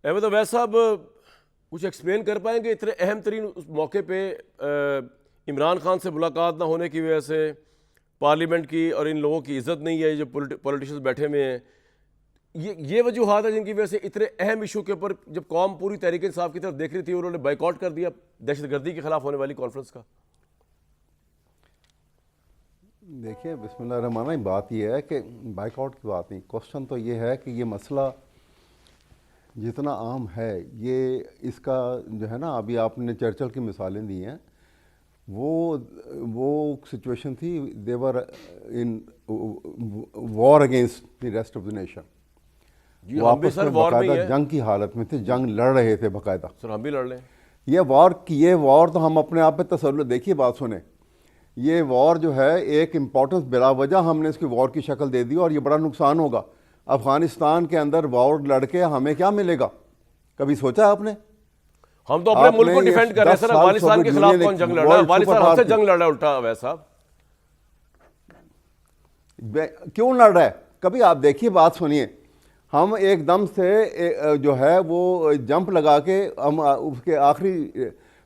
احمد اویس صاحب کچھ ایکسپلین کر پائیں گے اتنے اہم ترین اس موقع پہ عمران خان سے ملاقات نہ ہونے کی وجہ سے پارلیمنٹ کی اور ان لوگوں کی عزت نہیں ہے جو پولیٹیشنز بیٹھے ہوئے ہیں، یہ وجوہات ہیں جن کی وجہ سے اتنے اہم ایشو کے اوپر جب قوم پوری تحریک انصاف کی طرف دیکھ رہی تھی انہوں نے بائیکاٹ کر دیا دہشت گردی کے خلاف ہونے والی کانفرنس کا؟ دیکھیے بسم اللہ الرحمن الرحیم، بات یہ ہے کہ بائیک آؤٹ کی بات نہیں، کوشچن تو یہ ہے کہ یہ مسئلہ جتنا عام ہے یہ اس کا جو ہے نا، ابھی آپ نے چرچل کی مثالیں دی ہیں، وہ سچویشن تھی they were in war against the rest of the nation, وہ آپس میں باقاعدہ جنگ کی حالت میں تھے، جنگ لڑ رہے تھے باقاعدہ. سر ہم بھی لڑ لیں یہ وار تو ہم اپنے آپ پہ تسلط، دیکھیے بات سنیں، یہ وار جو ہے ایک امپورٹنس بلا وجہ ہم نے اس کی وار کی شکل دے دی اور یہ بڑا نقصان ہوگا. افغانستان کے اندر وار لڑ کے ہمیں کیا ملے گا؟ کبھی سوچا آپ نے؟ ہم تو اپنے ملک کو ڈیفینڈ کر رہے ہیں سر، افغانستان کے خلاف کون جنگ لڑ رہا ہے؟ افغانستان ہم سے جنگ لڑ رہا ہے الٹا. اویس صاحب کیوں لڑ رہا ہے؟ کبھی آپ دیکھیے بات سنیے، ہم ایک دم سے جو ہے وہ جمپ لگا کے ہم اس کے آخری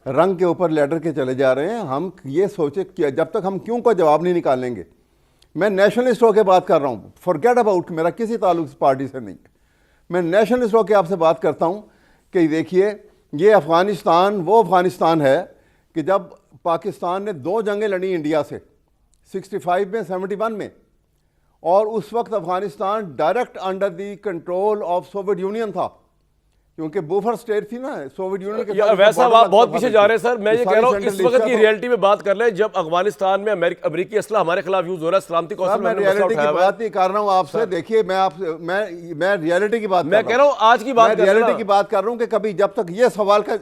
رنگ کے اوپر لیڈر کے چلے جا رہے ہیں. ہم یہ سوچے کہ جب تک ہم کیوں کا جواب نہیں نکالیں گے. میں نیشنلسٹ ہو کے بات کر رہا ہوں، فورگیٹ اباؤٹ، میرا کسی تعلق اس پارٹی سے نہیں، میں نیشنلسٹ ہو کے آپ سے بات کرتا ہوں کہ دیکھیے یہ افغانستان وہ افغانستان ہے کہ جب پاکستان نے 2 جنگیں لڑی انڈیا سے، 65 میں 71 میں، اور اس وقت Afghanistan direct under the control of Soviet union تھا، کیونکہ بوفر اسٹیٹ تھی نا سوویت یونین کے ساتھ. ویسا آپ بہت پیچھے جا رہے ہیں سر، میں یہ کہہ رہا ہوں اس وقت کی ریئلٹی میں بات کر لیں جب افغانستان میں امریکی اسلحہ ہمارے خلاف یوز ہو رہا ہے، سلامتی کونسل میں ریئلٹی کی بات نہیں کر رہا ہوں آپ سے. دیکھیے میں ریئلٹی کی بات میں کہہ رہا ہوں آج کی بات ریئلٹی کی بات کر رہا ہوں کہ کبھی جب تک یہ سوال کا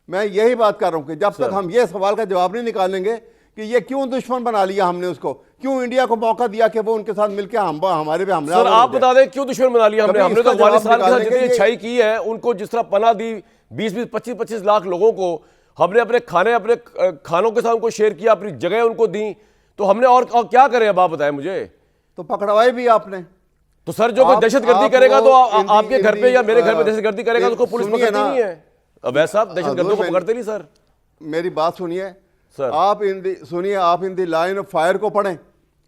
میں یہی بات کر رہا ہوں کہ جب تک ہم یہ سوال کا جواب نہیں نکالیں گے کہ یہ کیوں دشمن بنا لیا ہم نے اس کو، کیوں انڈیا کو موقع دیا کہ وہ ان کے ساتھ مل کے ہمارے پہ حملہ. سر آپ بتا دیں کیوں دشمن بنا لیا ہم نے تو افغانستان کے ساتھ جتنی اچھائی کی ہے، ان کو جس طرح پناہ دی 20-25 لاکھ لوگوں کو، ہم نے اپنے کھانوں کے ساتھ ان کو شیئر کیا، اپنی جگہ ان کو دیں، تو ہم نے اور کیا کریں اب آپ بتائیں مجھے. تو پکڑوائے بھی آپ نے. تو سر جو کوئی دہشت گردی کرے گا تو آپ کے گھر پہ یا میرے گھر پہ دہشت گردی کرے گا تو پولیس پکڑتی نہیں ہے. اویس صاحب دہشت گردوں کو پکڑتے نہیں سر. میری بات سنیے، آپ ان دی لائن آف فائر کو پڑھیں.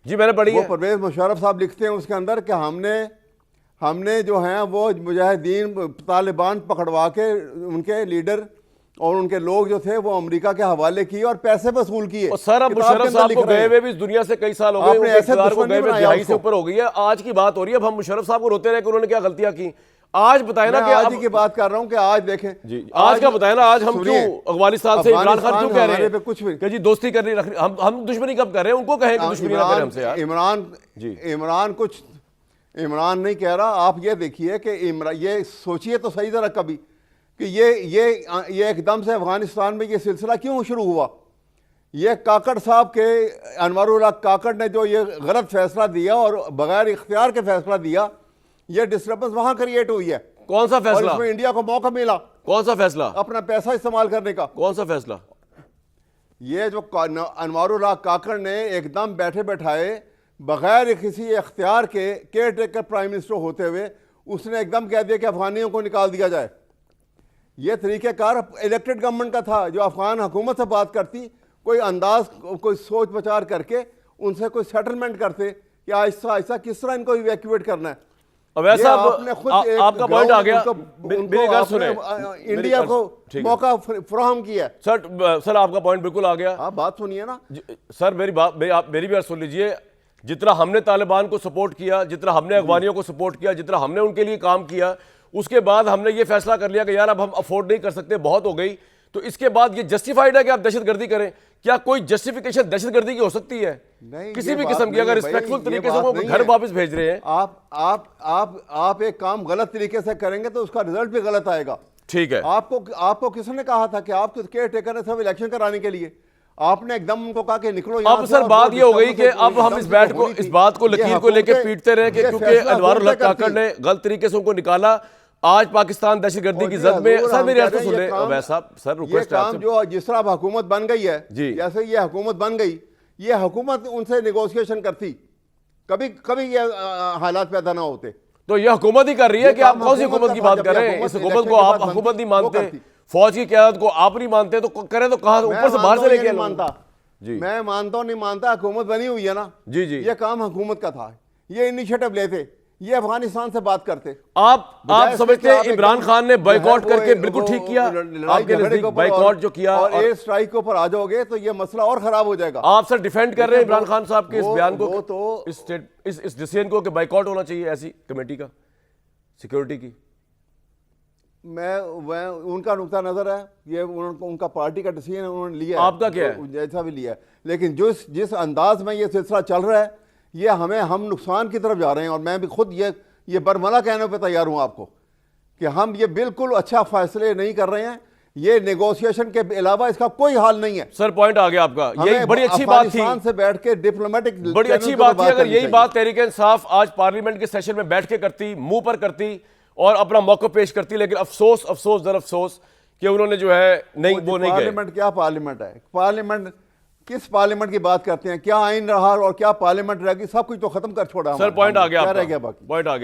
جی میں نے پڑھی ہے. وہ پرویز مشرف صاحب لکھتے ہیں اس کے اندر کہ ہم نے جو ہیں وہ مجاہدین طالبان پکڑوا کے ان کے لیڈر اور ان کے لوگ جو تھے وہ امریکہ کے حوالے کیے اور پیسے وصول کیے. سر اب مشرف صاحب کو گئے ہوئے بھی اس دنیا سے کئی سال ہو گئے، اقتدار کو گئے ہوئے دہائی سے اوپر ہو گئی ہے. آج کی بات ہو رہی ہے، اب ہم مشرف صاحب کو روتے رہے کہ انہوں نے کیا غلطیاں کی. آج بتائیں نا کہ آج کی بات کر رہا ہوں کہ آج دیکھیں جی آج کا بتائیں نا، آج ہم کیوں افغانستان سے عمران خان کیوں کہہ رہے ہیں کہ جی دوستی کرنی رکھ، ہم دشمنی کب کر رہے ہیں؟ ان کو کہیں کہ دشمنی نہ کریں ہم سے یار. عمران نہیں کہہ رہا. آپ یہ دیکھیے کہ یہ سوچئے تو صحیح طرح کبھی کہ یہ ایک دم سے افغانستان میں یہ سلسلہ کیوں شروع ہوا. یہ کاکڑ صاحب کے انوار اللہ کاکڑ نے جو یہ غلط فیصلہ دیا اور بغیر اختیار کے فیصلہ دیا، یہ ڈسٹربنس وہاں کریٹ ہوئی ہے. کون سا فیصلہ؟ اور اس میں انڈیا کو موقع ملا. کون سا فیصلہ؟ اپنا پیسہ استعمال کرنے کا. کون سا فیصلہ؟ یہ جو انوار اللہ کاکڑ نے ایک دم بیٹھے بیٹھائے بغیر کسی اختیار کے کیئر ٹیکر پرائم منسٹر ہوتے ہوئے اس نے ایک دم کہہ دیا کہ افغانیوں کو نکال دیا جائے. یہ طریقہ کار الیکٹڈ گورنمنٹ کا تھا جو افغان حکومت سے بات کرتی، کوئی انداز کوئی سوچ بچار کر کے ان سے کوئی سیٹلمنٹ کرتے کہ آہستہ آہستہ کس طرح ان کو ایویکویٹ کرنا ہے. اویس صاحب آپ کا پوائنٹ آ گیا، میری بات سنیں، انڈیا کو موقع فراہم کیا. سر آپ کا پوائنٹ بالکل آ گیا. آپ بات سنیے نا سر، میری بھی بات سن لیجئے. جتنا ہم نے طالبان کو سپورٹ کیا، جتنا ہم نے افغانیوں کو سپورٹ کیا، جتنا ہم نے ان کے لیے کام کیا، اس کے بعد ہم نے یہ فیصلہ کر لیا کہ یار اب ہم افورڈ نہیں کر سکتے، بہت ہو گئی. تو اس کے بعد یہ جسٹیفائیڈ ہے کہ آپ دہشت گردی کریں؟ کیا کوئی جسٹیفیکیشن دہشت گردی کی ہو سکتی ہے کسی بھی قسم کی؟ اگر رسپیکٹفل طریقے سے وہ گھر واپس بھیج رہے ہیں. آپ ایک کام غلط طریقے سے کریں گے تو اس کا رزلٹ بھی غلط آئے گا. ٹھیک ہے. آپ کو کس نے کہا تھا کہ آپ کیئر ٹیکر نے سب الیکشن کرانے کے لیے؟ آپ نے ایک دم ان کو کہا کہ نکلو. اب سر بات یہ ہو گئی کہ اب ہم اس بات کو لکیر کو لے کے پیٹتے رہے کہ کیونکہ انوار اللہ کاکڑ نے غلط طریقے سے ان کو نکالا، آج پاکستان دہشت گردی کی زد میں. سر میری عرض سن لیں اویس صاحب، سر ریکویسٹ ہے آپ سے. جو جس طرح حکومت بن گئی ہے، جیسے یہ حکومت بن گئی، یہ حکومت ان سے نیگوسیشن کرتی، کبھی یہ حالات پیدا نہ ہوتے. تو یہ حکومت ہی کر رہی ہے یہ کہ آپ کام کون سی حکومت حکومت کی کا بات تھا، کر جب رہے ہیں؟ حکومت اس حکومت الیکشن کو کے آپ بعد حکومت نہیں بنتی، وہ مانتے، کرتی۔ فوج کی قیادت کو آپ نہیں مانتے، تو کریں تو کہاں اوپر سے باہر سے لے کے نہیں مانتا، جی میں مانتا ہوں نہیں مانتا، حکومت بنی ہوئی ہے نا، جی جی یہ کام حکومت کا تھا، یہ انیشیٹو لیتے، یہ افغانستان سے بات کرتے۔ آپ بجائے اس کے سمجھتے کہ ہیں آپ ایک عمران دم خان نے جو ہے بائیکاٹ کر کے وہ بالکل ٹھیک کیا؟ لڑائی آپ کے جھگڑے نزدیک کے اوپر بائیکاٹ جو کیا اور اور ایئر سٹرائک کے اوپر آ جاؤ گے تو یہ مسئلہ اور خراب ہو جائے گا۔ آپ سر ڈیفینڈ کر رہے ہیں عمران خان صاحب کے اس بیان کو، وہ تو اس ڈیسیژن کو کہ بائیکاٹ ہونا چاہیے ایسی کمیٹی کا سیکیورٹی کی؟ میں ان کا نقطہ نظر ہے، یہ ان کا پارٹی کا ڈیسیژن انہوں نے لیا ہے، آپ کا کیا ہے؟ جیسا بھی لیا ہے، لیکن جس انداز میں یہ سلسلہ چل رہا ہے، یہ ہم نقصان کی طرف جا رہے ہیں، اور میں بھی خود یہ برملا کہنے پہ تیار ہوں آپ کو کہ ہم یہ بالکل اچھا فیصلے نہیں کر رہے ہیں، یہ نیگوسیشن کے علاوہ اس کا کوئی حال نہیں ہے۔ سر پوائنٹ آ گیا آپ کا، یہی بڑی اچھی بات تھی، افغانستان سے بیٹھ کے ڈپلومیٹک بڑی اچھی بات تھی اگر یہی بات تحریک انصاف آج پارلیمنٹ کے سیشن میں بیٹھ کے کرتی، منہ پر کرتی اور اپنا موقع پیش کرتی، لیکن افسوس در افسوس کہ انہوں نے جو ہے نہیں وہ نہیں گئے۔ پارلیمنٹ کیا پارلیمنٹ ہے؟ پارلیمنٹ کس پارلیمنٹ کی بات کرتے ہیں؟ کیا آئین رہا اور کیا پارلیمنٹ رہ گئی؟ سب کچھ تو ختم کر چھوڑا سر پوائنٹ آ گیا کیا آپ رہ کا، گیا باقی؟ پوائنٹ آ گیا۔